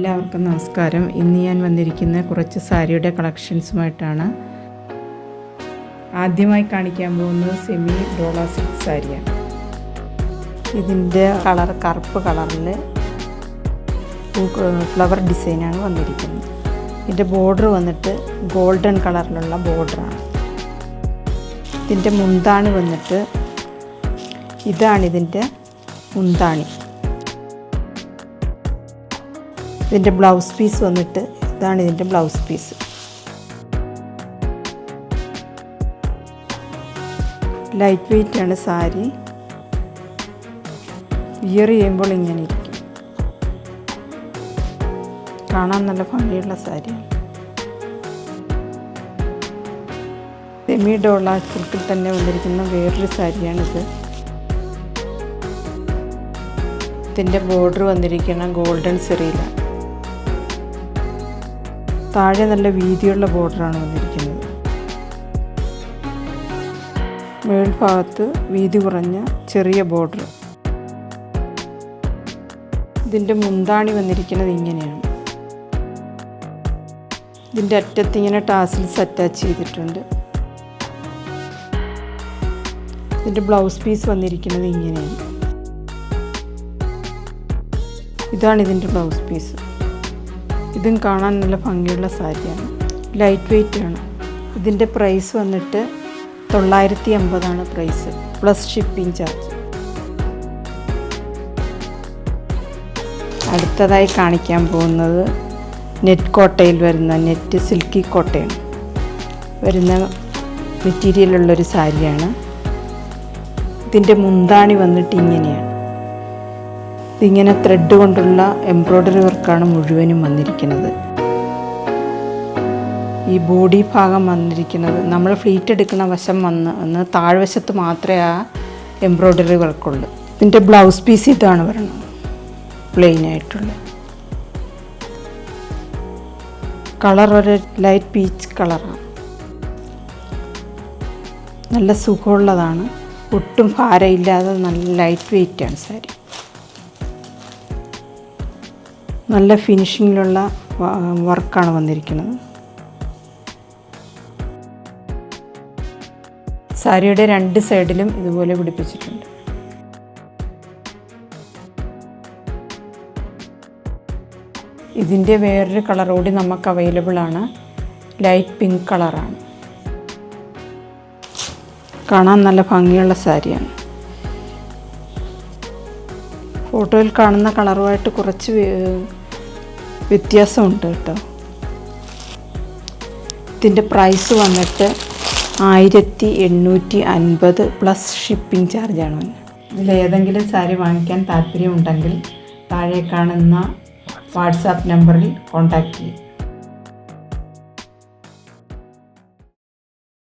എല്ലാവർക്കും നമസ്കാരം. ഇന്ന് ഞാൻ വന്നിരിക്കുന്ന കുറച്ച് സാരിയുടെ കളക്ഷൻസുമായിട്ടാണ്. ആദ്യമായി കാണിക്കാൻ പോകുന്നത് സെമി ഡോള സിൽക്ക് സാരിയാണ്. ഇതിൻ്റെ കളർ കറുപ്പ് കളറിൽ ഫ്ലവർ ഡിസൈനാണ് വന്നിരിക്കുന്നത്. ഇതിൻ്റെ ബോർഡർ വന്നിട്ട് ഗോൾഡൻ കളറിലുള്ള ബോർഡറാണ്. ഇതിൻ്റെ മുന്താണി വന്നിട്ട് ഇതാണിതിൻ്റെ മുന്താണി. ഇതിൻ്റെ ബ്ലൗസ് പീസ് വന്നിട്ട് ഇതാണ് ഇതിൻ്റെ ബ്ലൗസ് പീസ്. ലൈറ്റ് വെയ്റ്റ് ആണ് സാരി. വിയർ ചെയ്യുമ്പോൾ ഇങ്ങനെ ഇരിക്കും. കാണാൻ നല്ല ഭംഗിയുള്ള സാരിയാണ്. സെമി ഡോള സിൽക്കിൽ തന്നെ വന്നിരിക്കുന്ന വേറൊരു സാരിയാണിത്. ഇതിൻ്റെ ബോർഡർ വന്നിരിക്കുന്ന ഗോൾഡൻ സെറിയിലാണ്. താഴെ നല്ല വീതിയുള്ള ബോർഡറാണ് വന്നിരിക്കുന്നത്. മേൽഭാഗത്ത് വീതി കുറഞ്ഞ ചെറിയ ബോർഡർ. ഇതിൻ്റെ മുന്താണി വന്നിരിക്കുന്നത് ഇങ്ങനെയാണ്. ഇതിൻ്റെ അറ്റത്ത് ഇങ്ങനെ ടാസിൽസ് അറ്റാച്ച് ചെയ്തിട്ടുണ്ട്. ഇതിൻ്റെ ബ്ലൗസ് പീസ് വന്നിരിക്കുന്നത് ഇങ്ങനെയാണ്. ഇതാണ് ഇതിൻ്റെ ബ്ലൗസ് പീസ്. ഇതും കാണാൻ നല്ല ഭംഗിയുള്ള സാരിയാണ്. ലൈറ്റ് വെയ്റ്റ് ആണ്. ഇതിൻ്റെ പ്രൈസ് വന്നിട്ട് 950 പ്രൈസ് പ്ലസ് ഷിപ്പിംഗ് ചാർജ്. അടുത്തതായി കാണിക്കാൻ പോകുന്നത് നെറ്റ് കോട്ടയിൽ വരുന്ന നെറ്റ് സിൽക്കി കോട്ടയാണ് വരുന്ന മെറ്റീരിയലുള്ളൊരു സാരിയാണ്. ഇതിൻ്റെ മുന്താണി വന്നിട്ട് ഇങ്ങനെയാണ്. ഇതിങ്ങനെ ത്രെഡ് കൊണ്ടുള്ള എംബ്രോയ്ഡറി വർക്കാണ് മുഴുവനും വന്നിരിക്കുന്നത്. ഈ ബോഡി ഭാഗം വന്നിരിക്കുന്നത് നമ്മൾ ഫ്ലീറ്റ് എടുക്കുന്ന വശം വന്ന് താഴ്വശത്ത് മാത്രമേ ആ എംബ്രോയ്ഡറി വർക്കുള്ളൂ. ഇതിൻ്റെ ബ്ലൗസ് പീസ് ഇതാണ് വരുന്നത്, പ്ലെയിൻ ആയിട്ടുള്ള. കളർ ഒരു ലൈറ്റ് പീച്ച് കളറാണ്. നല്ല സുഖമുള്ളതാണ്. ഒട്ടും ഭാരമില്ലാതെ നല്ല ലൈറ്റ് വെയ്റ്റാണ് സാരി. നല്ല ഫിനിഷിങ്ങിലുള്ള വർക്കാണ് വന്നിരിക്കുന്നത്. സാരിയുടെ രണ്ട് സൈഡിലും ഇതുപോലെ പിടിപ്പിച്ചിട്ടുണ്ട്. ഇതിൻ്റെ വേറൊരു കളർ കൂടി നമുക്ക് അവൈലബിൾ ആണ്. ലൈറ്റ് പിങ്ക് കളറാണ്. കാണാൻ നല്ല ഭംഗിയുള്ള സാരിയാണ്. ഫോട്ടോയിൽ കാണുന്ന കളറുമായിട്ട് കുറച്ച് വ്യത്യാസമുണ്ട് കേട്ടോ. ഇതിൻ്റെ പ്രൈസ് വന്നിട്ട് 1850 പ്ലസ് ഷിപ്പിംഗ് ചാർജാണ്. ഇതിലേതെങ്കിലും സാരി വാങ്ങിക്കാൻ താല്പര്യമുണ്ടെങ്കിൽ താഴെ കാണുന്ന വാട്സാപ്പ് നമ്പറിൽ കോൺടാക്റ്റ് ചെയ്യും.